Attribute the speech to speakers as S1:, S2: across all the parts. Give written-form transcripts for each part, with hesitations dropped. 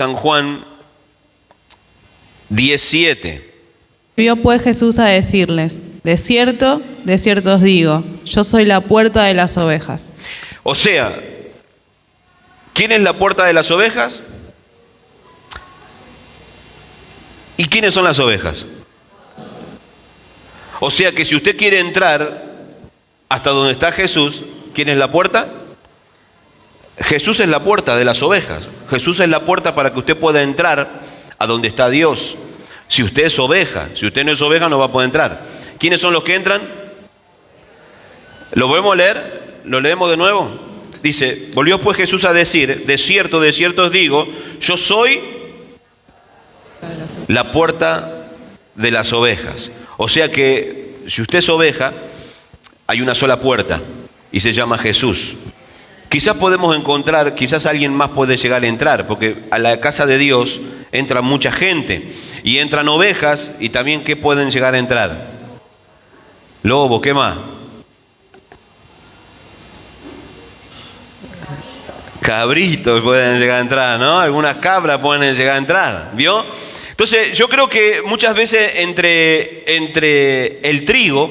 S1: San Juan 10:7.
S2: Vio pues Jesús a decirles: de cierto os digo, yo soy la puerta de las ovejas.
S1: O sea, ¿quién es la puerta de las ovejas? ¿Y quiénes son las ovejas? O sea que si usted quiere entrar hasta donde está Jesús, ¿quién es la puerta? Jesús es la puerta de las ovejas. Jesús es la puerta para que usted pueda entrar a donde está Dios. Si usted es oveja, si usted no es oveja no va a poder entrar. ¿Quiénes son los que entran? ¿Lo podemos leer? ¿Lo leemos de nuevo? Dice, volvió pues Jesús a decir: de cierto os digo, yo soy la puerta de las ovejas. O sea que si usted es oveja, hay una sola puerta y se llama Jesús. Quizás podemos encontrar, quizás alguien más puede llegar a entrar, porque a la casa de Dios entra mucha gente y entran ovejas y también ¿qué pueden llegar a entrar? Lobo, ¿qué más? Cabritos pueden llegar a entrar, ¿no? Algunas cabras pueden llegar a entrar, ¿vio? Entonces yo creo que muchas veces entre el trigo,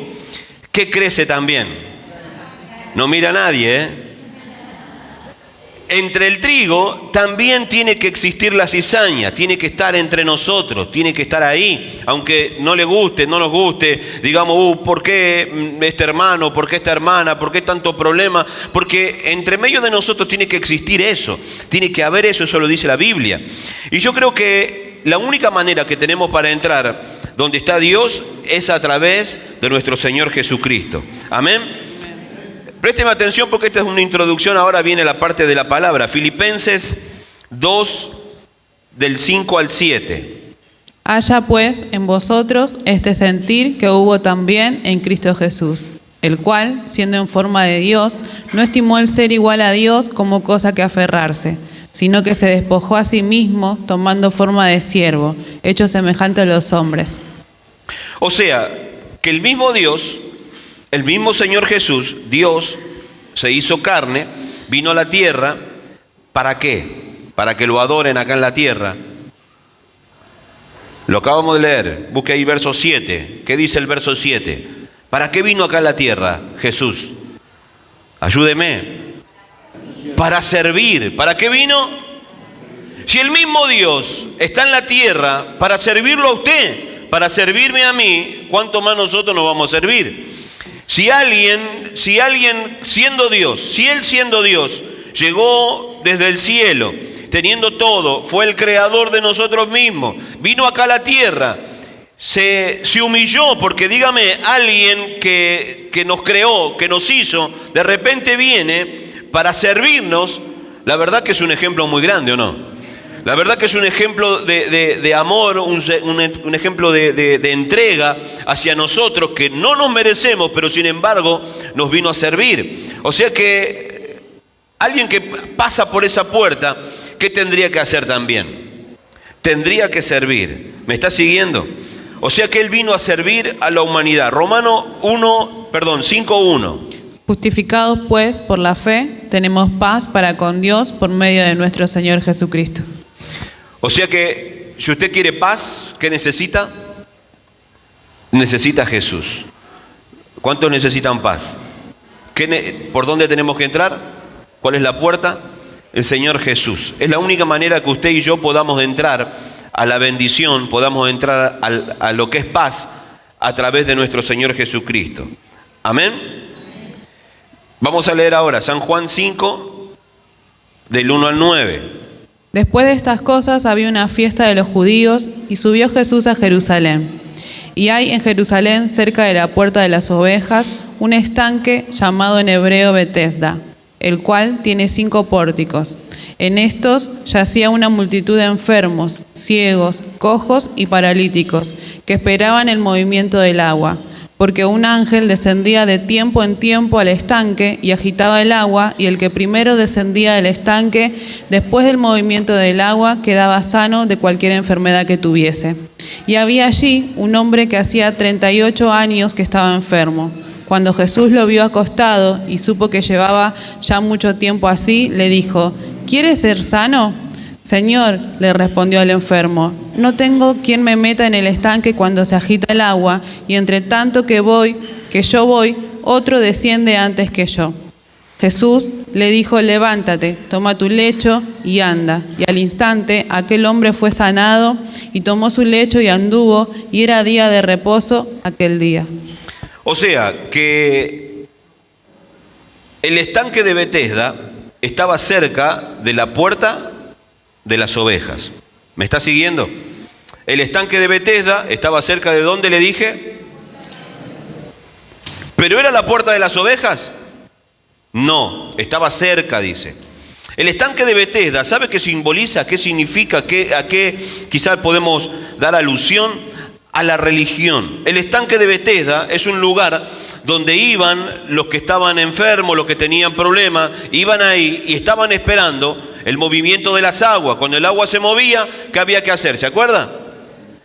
S1: ¿qué crece también? No mira a nadie, ¿eh? Entre el trigo también tiene que existir la cizaña, tiene que estar entre nosotros, tiene que estar ahí, aunque no le guste, no nos guste, digamos, ¿por qué este hermano, por qué esta hermana, por qué tanto problema? Porque entre medio de nosotros tiene que existir eso, tiene que haber eso, eso lo dice la Biblia. Y yo creo que la única manera que tenemos para entrar donde está Dios es a través de nuestro Señor Jesucristo. Amén. Présteme atención porque esta es una introducción, ahora viene la parte de la palabra. Filipenses 2, del 5 al 7.
S2: Haya pues en vosotros este sentir que hubo también en Cristo Jesús, el cual, siendo en forma de Dios, no estimó el ser igual a Dios como cosa que aferrarse, sino que se despojó a sí mismo, tomando forma de siervo, hecho semejante a los hombres.
S1: O sea, que el mismo Dios, el mismo Señor Jesús, Dios, se hizo carne, vino a la tierra, ¿para qué? Para que lo adoren acá en la tierra. Lo acabamos de leer, busque ahí verso 7. ¿Qué dice el verso 7? ¿Para qué vino acá en la tierra Jesús? Ayúdeme. Para servir. ¿Para qué vino? Si el mismo Dios está en la tierra para servirlo a usted, para servirme a mí, ¿cuánto más nosotros nos vamos a servir? Si alguien siendo Dios, si Él siendo Dios, llegó desde el cielo, teniendo todo, fue el creador de nosotros mismos, vino acá a la tierra, se humilló, porque dígame, alguien que nos creó, que nos hizo, de repente viene para servirnos, la verdad que es un ejemplo muy grande, ¿o no? La verdad que es un ejemplo de amor, un ejemplo de entrega hacia nosotros que no nos merecemos, pero sin embargo nos vino a servir. O sea que alguien que pasa por esa puerta, ¿qué tendría que hacer también? Tendría que servir. ¿Me está siguiendo? O sea que Él vino a servir a la humanidad. Romanos 5:1.
S2: Justificados pues por la fe, tenemos paz para con Dios por medio de nuestro Señor Jesucristo.
S1: O sea que si usted quiere paz, ¿qué necesita? Necesita a Jesús. ¿Cuántos necesitan paz? ¿Por dónde tenemos que entrar? ¿Cuál es la puerta? El Señor Jesús. Es la única manera que usted y yo podamos entrar a la bendición, podamos entrar a lo que es paz a través de nuestro Señor Jesucristo. Amén. Vamos a leer ahora San Juan 5, del 1 al 9.
S2: Después de estas cosas había una fiesta de los judíos y subió Jesús a Jerusalén. Y hay en Jerusalén, cerca de la puerta de las ovejas, un estanque llamado en hebreo Betesda, el cual tiene 5 pórticos. En estos yacía una multitud de enfermos, ciegos, cojos y paralíticos, que esperaban el movimiento del agua. Porque un ángel descendía de tiempo en tiempo al estanque y agitaba el agua, y el que primero descendía del estanque, después del movimiento del agua, quedaba sano de cualquier enfermedad que tuviese. Y había allí un hombre que hacía 38 años que estaba enfermo. Cuando Jesús lo vio acostado y supo que llevaba ya mucho tiempo así, le dijo: ¿quieres ser sano? Señor, le respondió el enfermo, no tengo quien me meta en el estanque cuando se agita el agua, y entre tanto que yo voy, otro desciende antes que yo. Jesús le dijo, levántate, toma tu lecho y anda. Y al instante aquel hombre fue sanado y tomó su lecho y anduvo, y era día de reposo aquel día.
S1: O sea, que el estanque de Betesda estaba cerca de la puerta de las ovejas. ¿Me está siguiendo? El estanque de Betesda estaba cerca de ¿dónde le dije? ¿Pero era la puerta de las ovejas? No, estaba cerca, dice. El estanque de Betesda, ¿sabe qué simboliza? ¿Qué significa? ¿A qué quizás podemos dar alusión? A la religión. El estanque de Betesda es un lugar donde iban los que estaban enfermos, los que tenían problemas, iban ahí y estaban esperando el movimiento de las aguas. Cuando el agua se movía, ¿qué había que hacer? ¿Se acuerdan?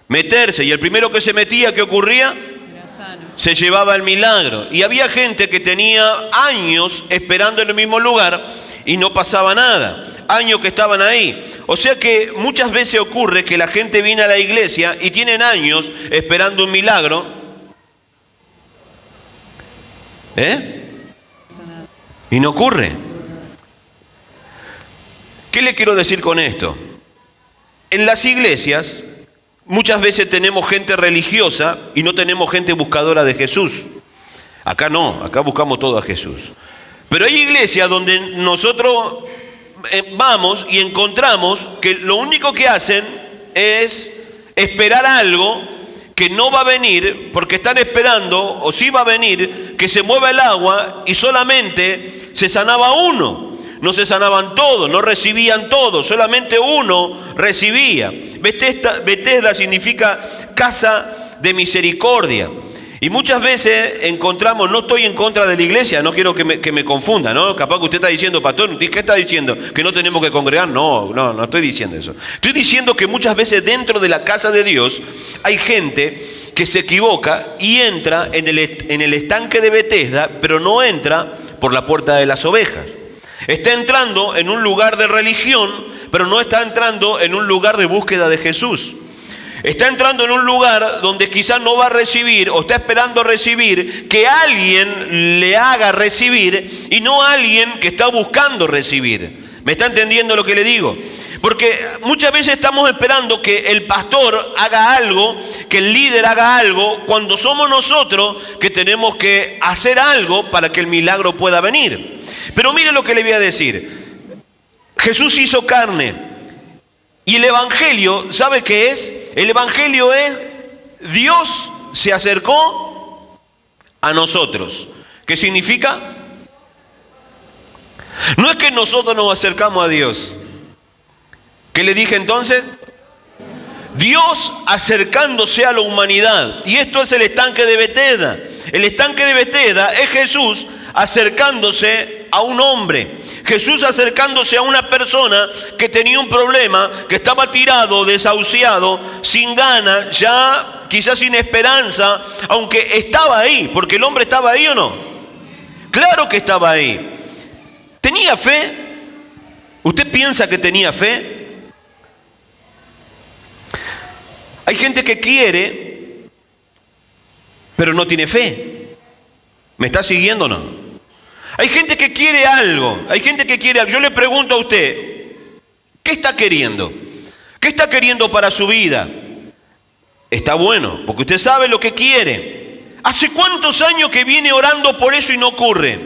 S1: Meterse. Y el primero que se metía, ¿qué ocurría? Se llevaba el milagro. Y había gente que tenía años esperando en el mismo lugar y no pasaba nada. Años que estaban ahí. O sea que muchas veces ocurre que la gente viene a la iglesia y tienen años esperando un milagro. Y no ocurre. ¿Qué le quiero decir con esto? En las iglesias muchas veces tenemos gente religiosa y no tenemos gente buscadora de Jesús. Acá no, acá buscamos todo a Jesús. Pero hay iglesias donde nosotros vamos y encontramos que lo único que hacen es esperar algo que no va a venir, porque están esperando, o sí va a venir, que se mueva el agua y solamente se sanaba uno. No se sanaban todos, no recibían todos, solamente uno recibía. Betesda significa casa de misericordia. Y muchas veces encontramos, no estoy en contra de la iglesia, no quiero que me confunda, ¿no? Capaz que usted está diciendo, pastor, ¿qué está diciendo? ¿Que no tenemos que congregar? No estoy diciendo eso. Estoy diciendo que muchas veces dentro de la casa de Dios hay gente que se equivoca y entra en el estanque de Betesda, pero no entra por la puerta de las ovejas. Está entrando en un lugar de religión, pero no está entrando en un lugar de búsqueda de Jesús. Está entrando en un lugar donde quizás no va a recibir o está esperando recibir que alguien le haga recibir y no alguien que está buscando recibir. ¿Me está entendiendo lo que le digo? Porque muchas veces estamos esperando que el pastor haga algo, que el líder haga algo, cuando somos nosotros que tenemos que hacer algo para que el milagro pueda venir. Pero mire lo que le voy a decir. Jesús hizo carne y el evangelio, ¿sabe qué es? El evangelio es Dios se acercó a nosotros. ¿Qué significa? No es que nosotros nos acercamos a Dios. ¿Qué le dije entonces? Dios acercándose a la humanidad. Y esto es el estanque de Betesda. El estanque de Betesda es Jesús acercándose a un hombre. Jesús acercándose a una persona que tenía un problema, que estaba tirado, desahuciado, sin ganas, ya quizás sin esperanza, aunque estaba ahí, porque el hombre estaba ahí o no. Claro que estaba ahí. ¿Tenía fe? ¿Usted piensa que tenía fe? Hay gente que quiere, pero no tiene fe. ¿Me está siguiendo o no? Hay gente que quiere algo, Yo le pregunto a usted, ¿qué está queriendo? ¿Qué está queriendo para su vida? Está bueno, porque usted sabe lo que quiere. ¿Hace cuántos años que viene orando por eso y no ocurre?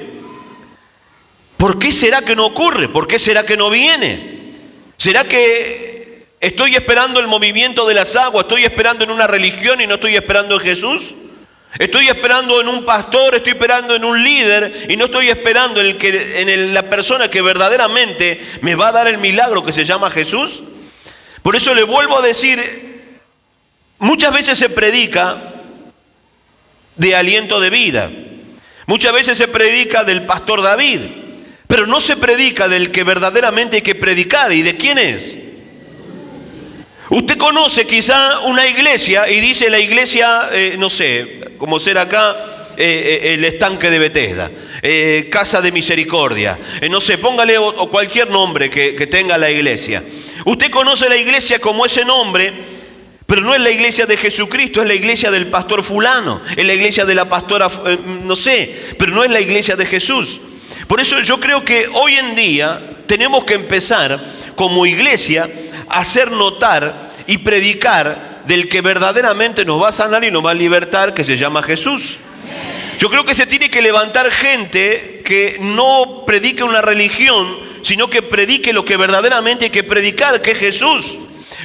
S1: ¿Por qué será que no ocurre? ¿Por qué será que no viene? ¿Será que estoy esperando el movimiento de las aguas? ¿Estoy esperando en una religión y no estoy esperando en Jesús? Estoy esperando en un pastor, estoy esperando en un líder y no estoy esperando en la persona que verdaderamente me va a dar el milagro que se llama Jesús. Por eso le vuelvo a decir, muchas veces se predica de aliento de vida, muchas veces se predica del pastor David, pero no se predica del que verdaderamente hay que predicar. ¿Y de quién es? Usted conoce quizá una iglesia y dice la iglesia, no sé, como ser acá el estanque de Betesda, casa de misericordia, no sé, póngale o cualquier nombre que tenga la iglesia. Usted conoce la iglesia como ese nombre, pero no es la iglesia de Jesucristo, es la iglesia del pastor fulano, es la iglesia de la pastora, no sé, pero no es la iglesia de Jesús. Por eso yo creo que hoy en día tenemos que empezar como iglesia a hacer notar y predicar del que verdaderamente nos va a sanar y nos va a libertar, que se llama Jesús. Yo creo que se tiene que levantar gente que no predique una religión, sino que predique lo que verdaderamente hay que predicar, que es Jesús.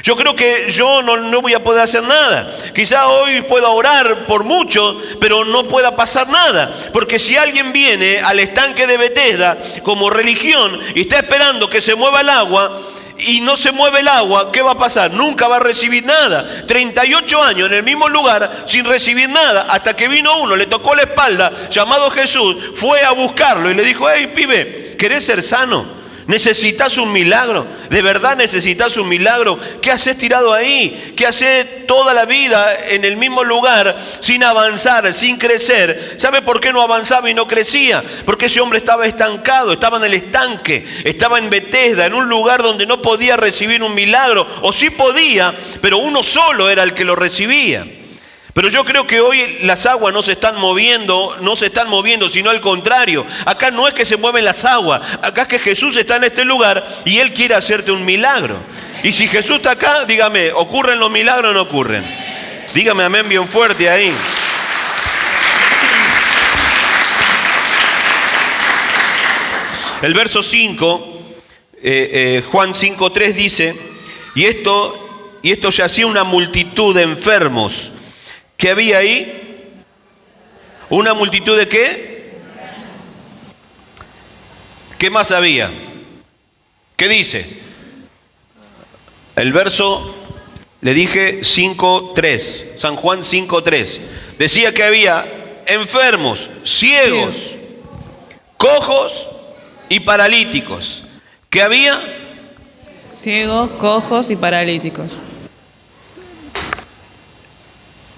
S1: Yo creo que yo no voy a poder hacer nada. Quizá hoy pueda orar por mucho, pero no pueda pasar nada. Porque si alguien viene al estanque de Betesda como religión y está esperando que se mueva el agua y no se mueve el agua, ¿qué va a pasar? Nunca va a recibir nada. 38 años en el mismo lugar sin recibir nada, hasta que vino uno, le tocó la espalda, llamado Jesús, fue a buscarlo y le dijo: hey, pibe, ¿querés ser sano? ¿Necesitas un milagro? ¿De verdad necesitas un milagro? ¿Qué haces tirado ahí? ¿Qué haces toda la vida en el mismo lugar sin avanzar, sin crecer? ¿Sabe por qué no avanzaba y no crecía? Porque ese hombre estaba estancado, estaba en el estanque, estaba en Betesda, en un lugar donde no podía recibir un milagro, o sí podía, pero uno solo era el que lo recibía. Pero yo creo que hoy las aguas no se están moviendo, sino al contrario. Acá no es que se mueven las aguas, acá es que Jesús está en este lugar y Él quiere hacerte un milagro. Y si Jesús está acá, dígame, ¿ocurren los milagros o no ocurren? Dígame amén bien fuerte ahí. El verso 5, Juan 5:3 dice: y esto se hacía una multitud de enfermos. ¿Qué había ahí? ¿Una multitud de qué? ¿Qué más había? ¿Qué dice? El verso, le dije 5:3, San Juan 5:3. Decía que había enfermos, ciegos, cojos y paralíticos. ¿Qué había?
S2: Ciegos, cojos y paralíticos.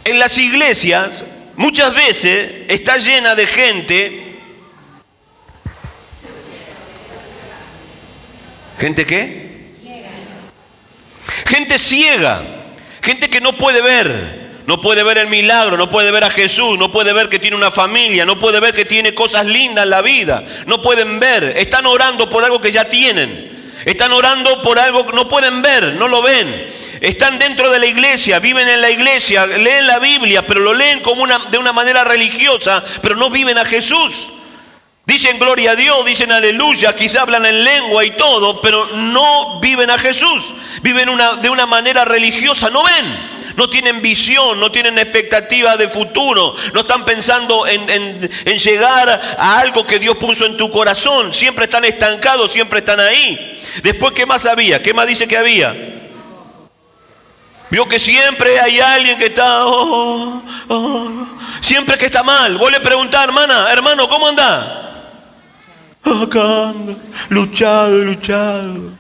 S1: En las iglesias muchas veces está llena de gente. ¿Gente qué? Ciega. Gente ciega, gente que no puede ver el milagro, no puede ver a Jesús, no puede ver que tiene una familia, no puede ver que tiene cosas lindas en la vida, no pueden ver, están orando por algo que ya tienen, están orando por algo que no pueden ver, no lo ven. Están dentro de la iglesia, viven en la iglesia, leen la Biblia, pero lo leen como de una manera religiosa, pero no viven a Jesús. Dicen gloria a Dios, dicen aleluya, quizá hablan en lengua y todo, pero no viven a Jesús. Viven de una manera religiosa, no ven. No tienen visión, no tienen expectativa de futuro, no están pensando en llegar a algo que Dios puso en tu corazón. Siempre están estancados, siempre están ahí. Después, ¿qué más había? ¿Qué más dice que había? Vio que siempre hay alguien que está, siempre que está mal. Vos le preguntás: hermano, ¿cómo anda? Acá ando, luchado.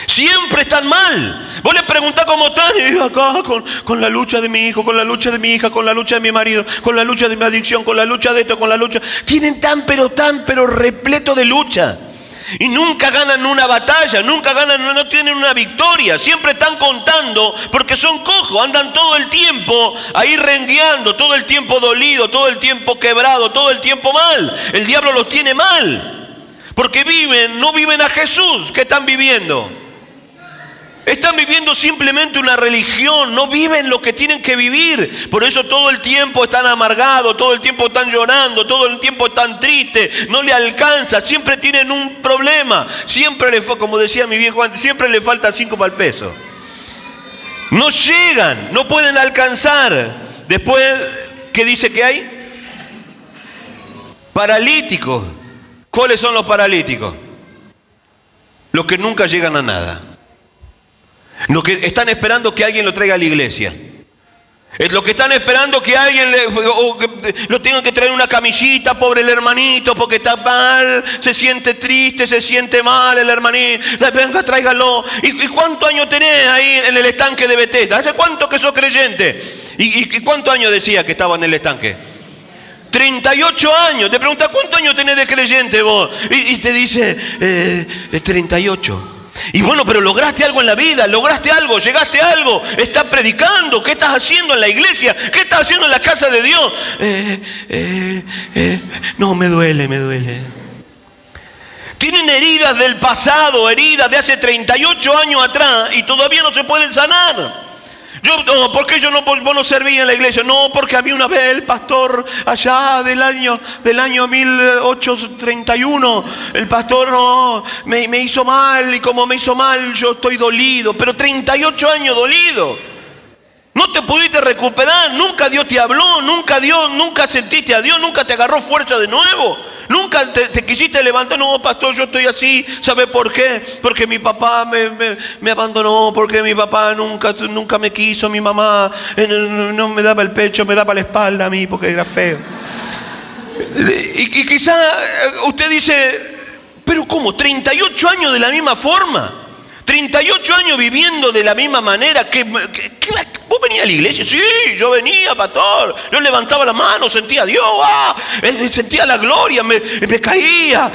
S1: Siempre están mal. Vos le preguntás cómo están y digo: acá con la lucha de mi hijo, con la lucha de mi hija, con la lucha de mi marido, con la lucha de mi adicción, con la lucha de esto, con la lucha. Tienen tan pero repleto de lucha. Y nunca ganan una batalla, no tienen una victoria. Siempre están contando porque son cojos, andan todo el tiempo ahí rengueando, todo el tiempo dolido, todo el tiempo quebrado, todo el tiempo mal. El diablo los tiene mal, porque no viven a Jesús. ¿Qué están viviendo? Están viviendo simplemente una religión, no viven lo que tienen que vivir. Por eso todo el tiempo están amargados, todo el tiempo están llorando, todo el tiempo están tristes, no le alcanza, siempre tienen un problema. Siempre como decía mi viejo antes, siempre le falta 5 para el peso. No llegan, no pueden alcanzar. Después, ¿qué dice que hay? Paralíticos. ¿Cuáles son los paralíticos? Los que nunca llegan a nada. Los que están esperando que alguien lo traiga a la iglesia. Los que están esperando que alguien lo tenga que traer una camisita, pobre el hermanito, porque está mal, se siente triste, se siente mal el hermanito. Venga, tráigalo. ¿Y cuántos años tenés ahí en el estanque de Betesda? ¿Hace cuánto que sos creyente? ¿Y cuántos años decía que estaba en el estanque? 38 años. Te pregunta: ¿cuántos años tenés de creyente vos? Y te dice 38. Y bueno, pero lograste algo en la vida, lograste algo, llegaste a algo, estás predicando, ¿qué estás haciendo en la iglesia? ¿Qué estás haciendo en la casa de Dios? No, me duele. Tienen heridas del pasado, heridas de hace 38 años atrás y todavía no se pueden sanar. ¿Por qué vos no servías en la iglesia? No, porque había una vez el pastor allá del año 1831, el pastor me hizo mal, y como me hizo mal yo estoy dolido, pero 38 años dolido. No te pudiste recuperar, nunca Dios te habló, nunca sentiste a Dios, nunca te agarró fuerza de nuevo. Nunca te quisiste levantar. No, pastor, yo estoy así. ¿Sabe por qué? Porque mi papá me abandonó, porque mi papá nunca me quiso, mi mamá no me daba el pecho, me daba la espalda a mí porque era feo. Y quizá usted dice, pero ¿cómo? ¿38 años de la misma forma? 38 años viviendo de la misma manera. ¿Vos venías a la iglesia? Sí, yo venía, pastor. Yo levantaba la mano, sentía a Dios, sentía la gloria, me caía.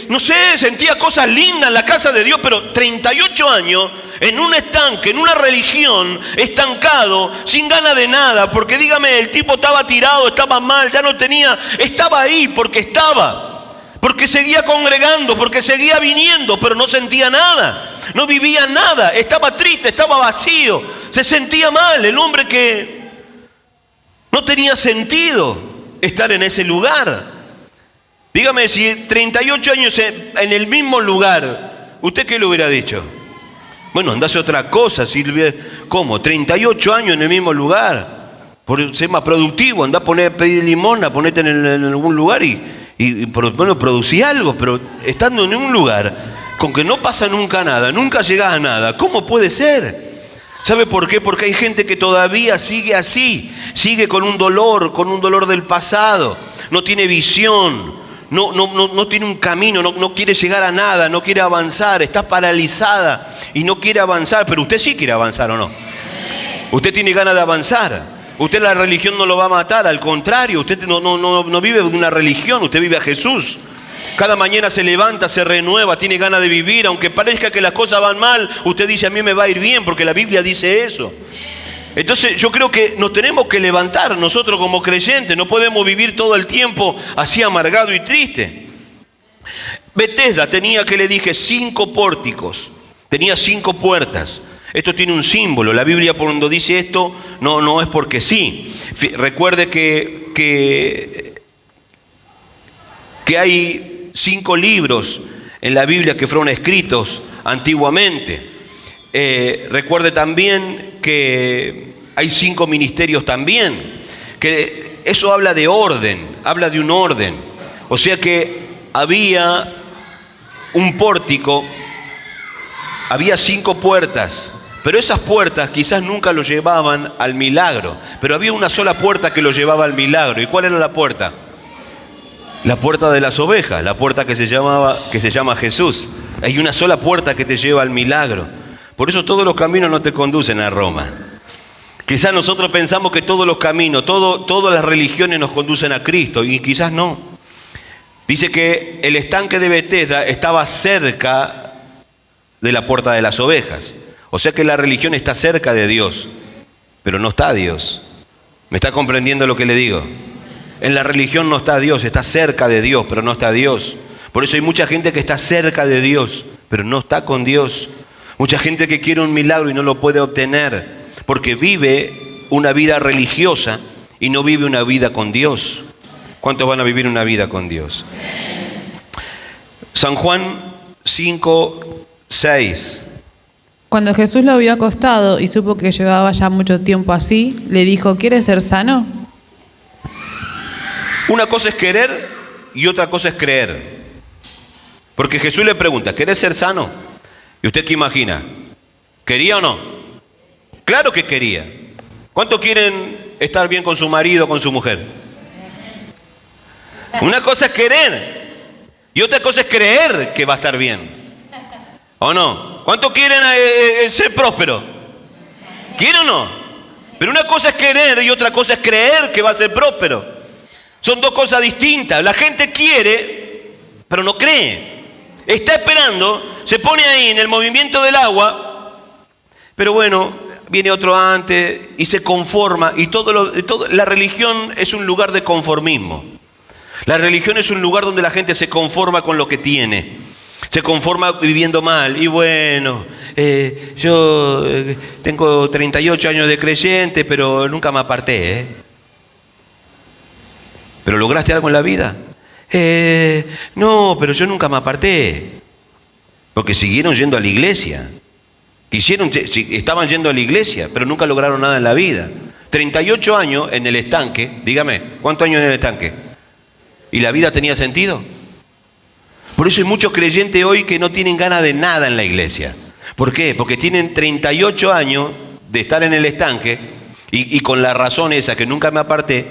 S1: No sé, sentía cosas lindas en la casa de Dios, pero 38 años en un estanque, en una religión, estancado, sin ganas de nada. Porque dígame, el tipo estaba tirado, estaba mal, ya no tenía, estaba ahí porque estaba. Porque seguía congregando, porque seguía viniendo, pero no sentía nada. No vivía nada, estaba triste, estaba vacío, se sentía mal. El hombre que no tenía sentido estar en ese lugar. Dígame, si 38 años en el mismo lugar, ¿usted qué le hubiera dicho? Bueno, andase otra cosa. ¿Cómo? 38 años en el mismo lugar. Por ser más productivo, andá a pedir limosna, ponete en algún lugar y producí algo. Pero estando en un lugar con que no pasa nunca nada, nunca llegás a nada, ¿cómo puede ser? ¿Sabe por qué? Porque hay gente que todavía sigue así, sigue con un dolor del pasado, no tiene visión, no tiene un camino, no quiere llegar a nada, no quiere avanzar, está paralizada y no quiere avanzar. Pero usted sí quiere avanzar, ¿o no? Usted tiene ganas de avanzar. Usted la religión no lo va a matar, al contrario, usted no vive de una religión, usted vive a Jesús. Cada mañana se levanta, se renueva, tiene ganas de vivir, aunque parezca que las cosas van mal, usted dice, a mí me va a ir bien, porque la Biblia dice eso. Entonces yo creo que nos tenemos que levantar nosotros como creyentes, no podemos vivir todo el tiempo así amargado y triste. Bethesda tenía, que le dije, 5 pórticos, tenía 5 puertas. Esto tiene un símbolo. La Biblia cuando dice esto no es porque sí. Recuerde que hay 5 libros en la Biblia que fueron escritos antiguamente. Recuerde también que hay 5 ministerios también, que eso habla de orden, habla de un orden. O sea que había un pórtico, había 5 puertas, pero esas puertas quizás nunca lo llevaban al milagro, pero había una sola puerta que lo llevaba al milagro. ¿Y cuál era la puerta? La puerta de las ovejas, la puerta que se llama Jesús. Hay una sola puerta que te lleva al milagro. Por eso todos los caminos no te conducen a Roma. Quizás nosotros pensamos que todos los caminos, todas las religiones nos conducen a Cristo, y quizás no. Dice que el estanque de Bethesda estaba cerca de la puerta de las ovejas. O sea que la religión está cerca de Dios, pero no está Dios. ¿Me está comprendiendo lo que le digo? En la religión no está Dios, está cerca de Dios, pero no está Dios. Por eso hay mucha gente que está cerca de Dios, pero no está con Dios. Mucha gente que quiere un milagro y no lo puede obtener, porque vive una vida religiosa y no vive una vida con Dios. ¿Cuántos van a vivir una vida con Dios? San Juan 5:6.
S2: Cuando Jesús lo vio acostado y supo que llevaba ya mucho tiempo así, le dijo, ¿quieres ser sano?
S1: Una cosa es querer y otra cosa es creer. Porque Jesús le pregunta, ¿querés ser sano? ¿Y usted qué imagina? ¿Quería o no? Claro que quería. ¿Cuántos quieren estar bien con su marido o con su mujer? Una cosa es querer y otra cosa es creer que va a estar bien. ¿O no? ¿Cuántos quieren ser prósperos? ¿Quieren o no? Pero una cosa es querer y otra cosa es creer que va a ser próspero. Son dos cosas distintas. La gente quiere, pero no cree. está esperando, se pone ahí en el movimiento del agua, pero bueno, viene otro antes y se conforma. Y la religión es un lugar de conformismo. La religión es un lugar donde la gente se conforma con lo que tiene. Se conforma viviendo mal. Y bueno, yo tengo 38 años de creyente, pero nunca me aparté. ¿Pero lograste algo en la vida? No, pero yo nunca me aparté. Porque siguieron yendo a la iglesia. Estaban yendo a la iglesia, pero nunca lograron nada en la vida. 38 años en el estanque. Dígame, ¿cuántos años en el estanque? ¿Y la vida tenía sentido? Por eso hay muchos creyentes hoy que no tienen ganas de nada en la iglesia. ¿Por qué? Porque tienen 38 años de estar en el estanque y con la razón esa que nunca me aparté,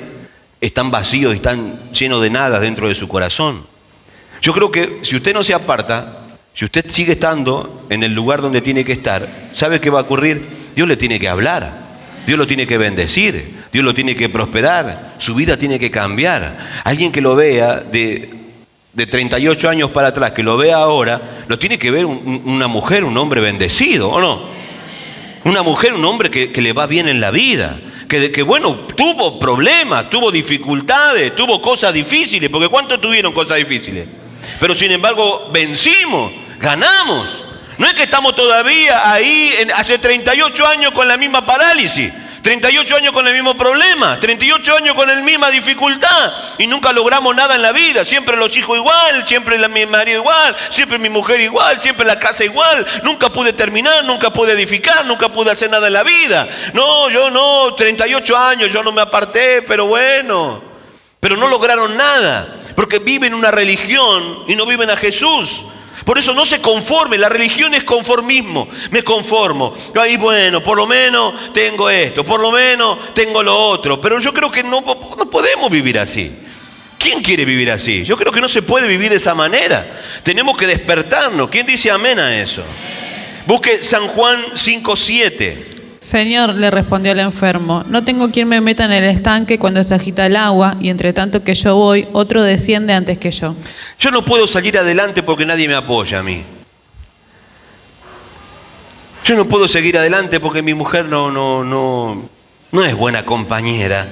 S1: están vacíos y están llenos de nada dentro de su corazón. Yo creo que si usted no se aparta, si usted sigue estando en el lugar donde tiene que estar, ¿sabe qué va a ocurrir? Dios le tiene que hablar, Dios lo tiene que bendecir, Dios lo tiene que prosperar, su vida tiene que cambiar. Alguien que lo vea de 38 años para atrás, que lo vea ahora, lo tiene que ver una mujer, un hombre bendecido, ¿o no? Una mujer, un hombre que le va bien en la vida. Que bueno, tuvo problemas, tuvo dificultades, tuvo cosas difíciles, porque ¿cuántos tuvieron cosas difíciles? Pero sin embargo, vencimos, ganamos. No es que estamos todavía ahí, hace 38 años con la misma parálisis, 38 años con el mismo problema, 38 años con la misma dificultad y nunca logramos nada en la vida. Siempre los hijos igual, siempre mi marido igual, siempre mi mujer igual, siempre la casa igual. Nunca pude terminar, nunca pude edificar, nunca pude hacer nada en la vida. No, yo no, 38 años, yo no me aparté, pero bueno. Pero no lograron nada, porque viven una religión y no viven a Jesús. Por eso no se conforme, la religión es conformismo, me conformo. Ahí bueno, por lo menos tengo esto, por lo menos tengo lo otro, pero yo creo que no podemos vivir así. ¿Quién quiere vivir así? Yo creo que no se puede vivir de esa manera. Tenemos que despertarnos. ¿Quién dice amén a eso? Busque San Juan 5:7.
S2: Señor, le respondió el enfermo, no tengo quien me meta en el estanque cuando se agita el agua, y entre tanto que yo voy, otro desciende antes que yo.
S1: Yo no puedo salir adelante porque nadie me apoya a mí. Yo no puedo seguir adelante porque mi mujer no es buena compañera.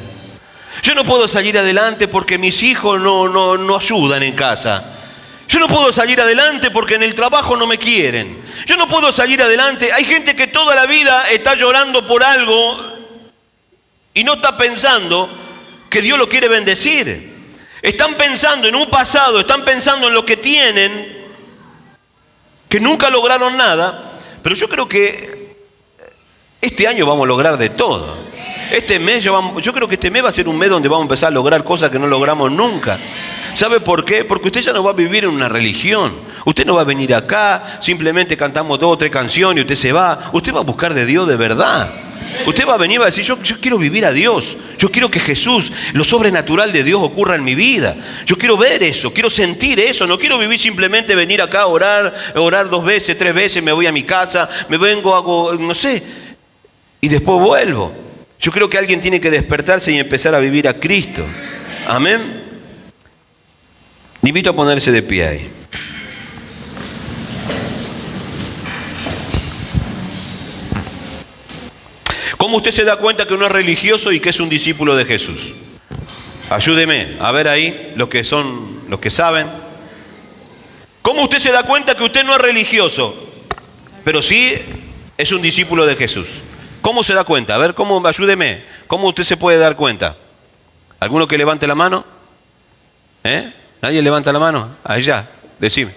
S1: Yo no puedo salir adelante porque mis hijos no ayudan en casa. Yo no puedo salir adelante porque en el trabajo no me quieren. Yo no puedo salir adelante. Hay gente que toda la vida está llorando por algo y no está pensando que Dios lo quiere bendecir. Están pensando en un pasado, están pensando en lo que tienen, que nunca lograron nada. Pero yo creo que este año vamos a lograr de todo. Este mes yo creo que este mes va a ser un mes donde vamos a empezar a lograr cosas que no logramos nunca. ¿Sabe por qué? Porque usted ya no va a vivir en una religión. Usted no va a venir acá, simplemente cantamos 2 o 3 canciones y usted se va. Usted va a buscar de Dios de verdad. Usted va a venir y va a decir, yo quiero vivir a Dios. Yo quiero que Jesús, lo sobrenatural de Dios ocurra en mi vida. Yo quiero ver eso, quiero sentir eso. No quiero vivir simplemente venir acá a orar 2 veces, 3 veces, me voy a mi casa, me vengo, hago, no sé, y después vuelvo. Yo creo que alguien tiene que despertarse y empezar a vivir a Cristo. Amén. Le invito a ponerse de pie ahí. ¿Cómo usted se da cuenta que uno es religioso y que es un discípulo de Jesús? Ayúdeme a ver ahí los que saben. ¿Cómo usted se da cuenta que usted no es religioso, pero sí es un discípulo de Jesús? ¿Cómo se da cuenta? A ver, ayúdeme. ¿Cómo usted se puede dar cuenta? ¿Alguno que levante la mano? ¿Nadie levanta la mano? Allá, decime.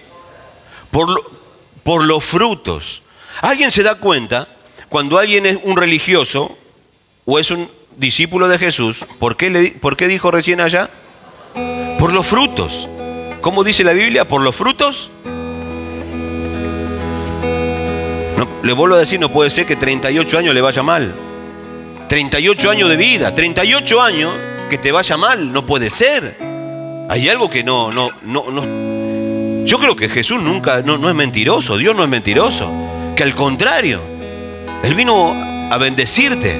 S1: Por los frutos. ¿Alguien se da cuenta cuando alguien es un religioso o es un discípulo de Jesús? ¿Por qué dijo recién allá? Por los frutos. ¿Cómo dice la Biblia? ¿Por los frutos? No, le vuelvo a decir, no puede ser que 38 años le vaya mal. 38 años de vida, 38 años que te vaya mal, no puede ser. Hay algo que no. Yo creo que Jesús nunca, no es mentiroso, Dios no es mentiroso. Que al contrario, Él vino a bendecirte.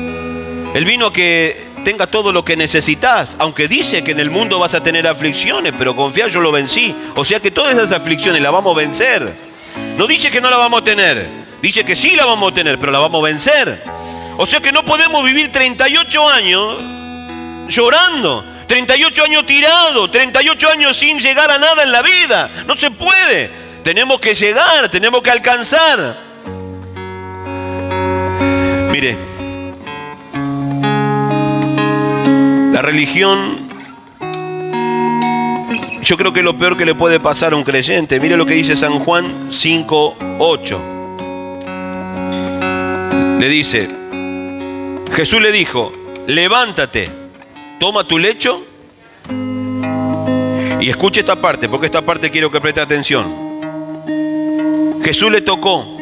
S1: Él vino a que tengas todo lo que necesitas. Aunque dice que en el mundo vas a tener aflicciones, pero confía, yo lo vencí. O sea que todas esas aflicciones las vamos a vencer. No dice que no la vamos a tener, dice que sí la vamos a tener, pero la vamos a vencer. O sea que no podemos vivir 38 años llorando, 38 años tirado, 38 años sin llegar a nada en la vida. No se puede. Tenemos que llegar, tenemos que alcanzar. Mire, la religión, yo creo que es lo peor que le puede pasar a un creyente. Mire lo que dice San Juan 5:8. Le dice, Jesús le dijo, levántate, toma tu lecho. Y escuche esta parte, porque esta parte quiero que preste atención. Jesús le tocó.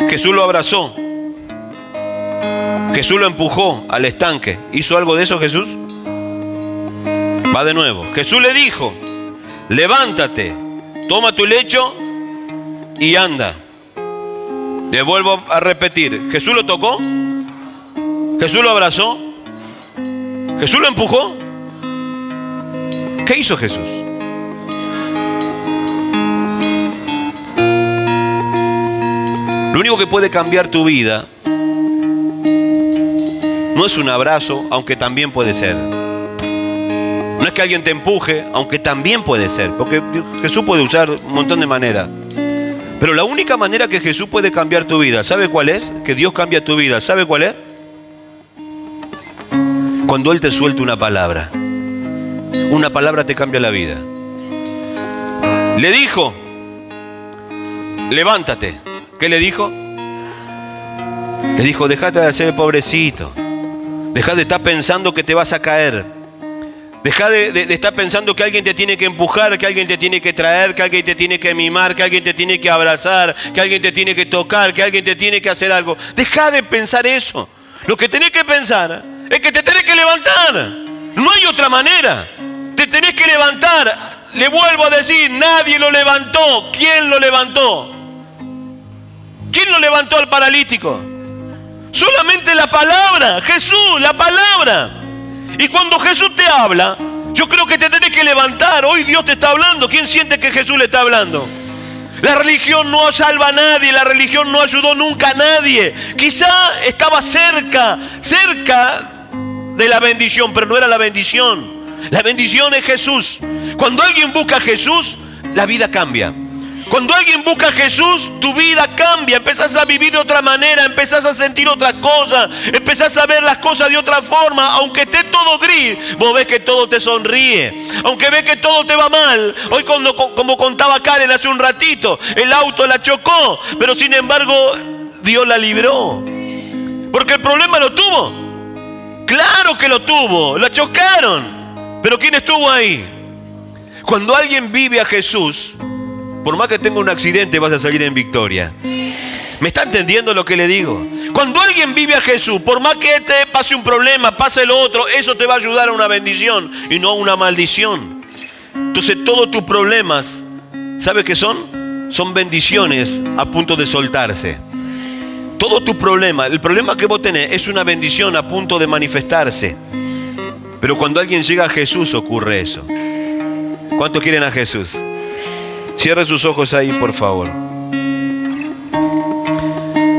S1: Jesús lo abrazó. Jesús lo empujó al estanque. ¿Hizo algo de eso Jesús? Va de nuevo. Jesús le dijo, levántate, toma tu lecho y anda. Le vuelvo a repetir. Jesús lo tocó. Jesús lo abrazó. Jesús lo empujó. ¿Qué hizo Jesús? Lo único que puede cambiar tu vida no es un abrazo, aunque también puede ser. No es que alguien te empuje, aunque también puede ser. Porque Jesús puede usar un montón de maneras. Pero la única manera que Jesús puede cambiar tu vida, ¿sabe cuál es? Que Dios cambia tu vida, ¿sabe cuál es? Cuando Él te suelta una palabra. Una palabra te cambia la vida. Le dijo, levántate. ¿Qué le dijo? Le dijo, dejate de hacer el pobrecito. Deja de estar pensando que te vas a caer. Deja de estar pensando que alguien te tiene que empujar, que alguien te tiene que traer, que alguien te tiene que mimar, que alguien te tiene que abrazar, que alguien te tiene que tocar, que alguien te tiene que hacer algo. Deja de pensar eso. Lo que tenés que pensar es que te tenés que levantar. No hay otra manera. Te tenés que levantar. Le vuelvo a decir, nadie lo levantó. ¿Quién lo levantó? ¿Quién lo levantó al paralítico? Solamente la palabra, Jesús, la palabra. Y cuando Jesús te habla, yo creo que te tenés que levantar. Hoy Dios te está hablando. ¿Quién siente que Jesús le está hablando? La religión no salva a nadie, la religión no ayudó nunca a nadie. Quizá estaba cerca de la bendición, pero no era la bendición. La bendición es Jesús. Cuando alguien busca a Jesús, la vida cambia. Cuando alguien busca a Jesús, tu vida cambia. Empezás a vivir de otra manera, empezás a sentir otra cosa, empezás a ver las cosas de otra forma. Aunque esté todo gris, vos ves que todo te sonríe. Aunque ves que todo te va mal. Hoy como contaba Karen hace un ratito, el auto la chocó, pero sin embargo Dios la libró. Porque el problema lo tuvo. Claro que lo tuvo, la chocaron. Pero ¿quién estuvo ahí? Cuando alguien vive a Jesús, por más que tenga un accidente, vas a salir en victoria. ¿Me está entendiendo lo que le digo? Cuando alguien vive a Jesús, por más que te pase un problema, pase lo otro, eso te va a ayudar a una bendición y no a una maldición. Entonces todos tus problemas, ¿sabes qué son? Son bendiciones a punto de soltarse. Todos tus problemas, el problema que vos tenés es una bendición a punto de manifestarse. Pero cuando alguien llega a Jesús ocurre eso. ¿Cuántos quieren a Jesús? Cierre sus ojos ahí, por favor.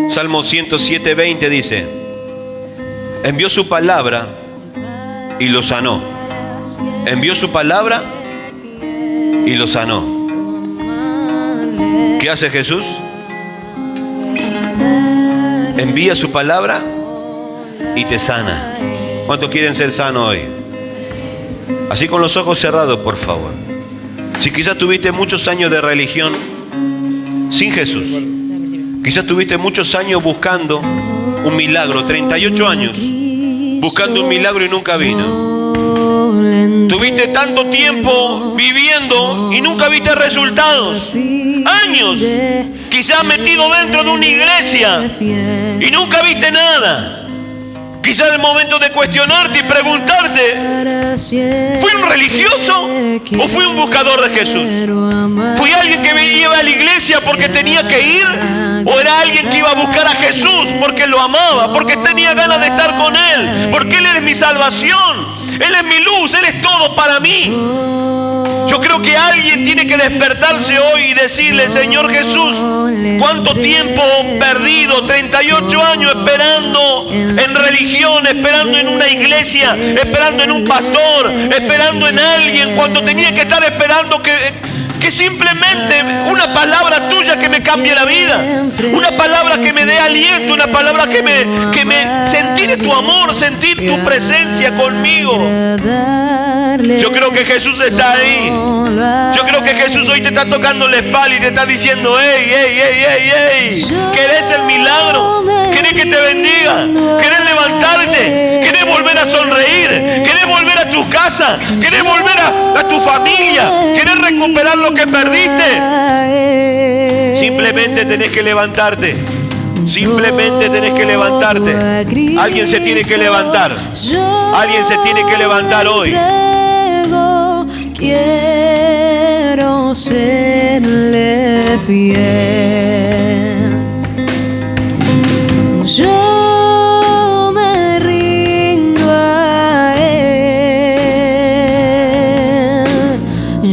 S1: Salmo 107:20 dice: envió su palabra y lo sanó. Envió su palabra y lo sanó. ¿Qué hace Jesús? Envía su palabra y te sana. ¿Cuántos quieren ser sanos hoy? Así con los ojos cerrados, por favor. Si quizás tuviste muchos años de religión sin Jesús, quizás tuviste muchos años buscando un milagro, 38 años buscando un milagro y nunca vino. Tuviste tanto tiempo viviendo y nunca viste resultados. Años, quizás metido dentro de una iglesia y nunca viste nada. Quizás es el momento de cuestionarte y preguntarte, ¿fui un religioso o fui un buscador de Jesús? ¿Fui alguien que iba a la iglesia porque tenía que ir? ¿O era alguien que iba a buscar a Jesús porque lo amaba, porque tenía ganas de estar con Él, porque Él es mi salvación, Él es mi luz, Él es todo para mí? Yo creo que alguien tiene que despertarse hoy y decirle, Señor Jesús, ¿cuánto tiempo perdido? 38 años esperando en religión, esperando en una iglesia, esperando en un pastor, esperando en alguien, cuando tenía que estar esperando que simplemente una palabra tuya que me cambie la vida, una palabra que me dé aliento, una palabra que me sentir tu amor, sentir tu presencia conmigo. Yo creo que Jesús está ahí. Yo creo que Jesús hoy te está tocando la espalda y te está diciendo, hey, ¿querés el milagro? ¿Querés que te bendiga? ¿Querés levantarte? ¿Querés volver a sonreír? ¿Querés volver a tu casa? ¿Querés volver a tu familia? ¿Querés recuperar lo que perdiste? Simplemente tenés que levantarte. Simplemente tenés que levantarte. Alguien se tiene que levantar. Alguien se tiene que levantar hoy.
S3: Quiero serle fiel. Yo me rindo a Él.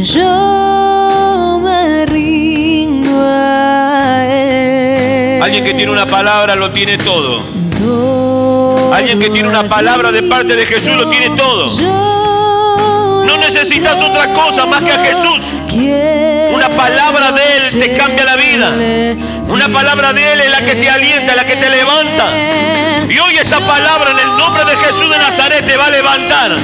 S3: Yo me rindo a Él.
S1: Alguien que tiene una palabra lo tiene todo. Alguien que tiene una palabra de parte de Jesús lo tiene todo. No necesitas otra cosa más que a Jesús. Una palabra de Él te cambia la vida. Una palabra de Él es la que te alienta, la que te levanta. Y hoy esa palabra en el nombre de Jesús de Nazaret te va a levantar.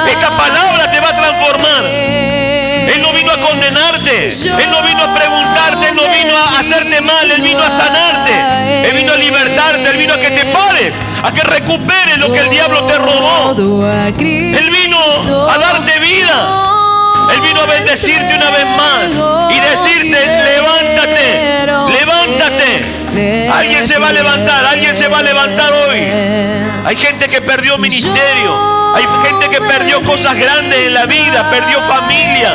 S1: Esta palabra te va a transformar. Él no vino a condenarte. Él no vino a preguntarte. Él no vino a hacerte mal. Él vino a sanarte. Él vino a libertarte. Él vino a que te pares, a que recuperes lo que el diablo te robó. Él vino a darte vida. Él vino a bendecirte una vez más y decirte, levántate, levántate. Alguien se va a levantar, alguien se va a levantar hoy. Hay gente que perdió ministerio, hay gente que perdió cosas grandes en la vida, perdió familia,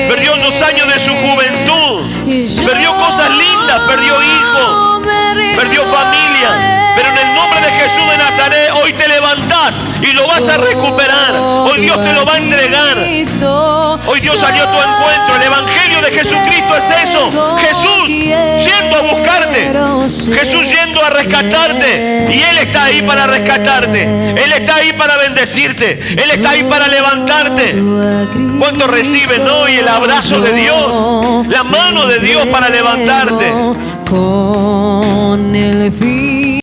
S1: perdió los años de su juventud, perdió cosas lindas, perdió hijos, perdió familia. Pero en el nombre de Jesús de Nazaret hoy te levantás y lo vas a recuperar. Hoy Dios te lo va a entregar. Hoy Dios salió a tu encuentro. El evangelio de Jesucristo es eso. Jesús yendo a buscarte, Jesús yendo a rescatarte. Y Él está ahí para rescatarte. Él está ahí para bendecirte. Él está ahí para levantarte. ¿Cuántos reciben hoy el abrazo de Dios? La mano de Dios para levantarte.
S3: Con el fin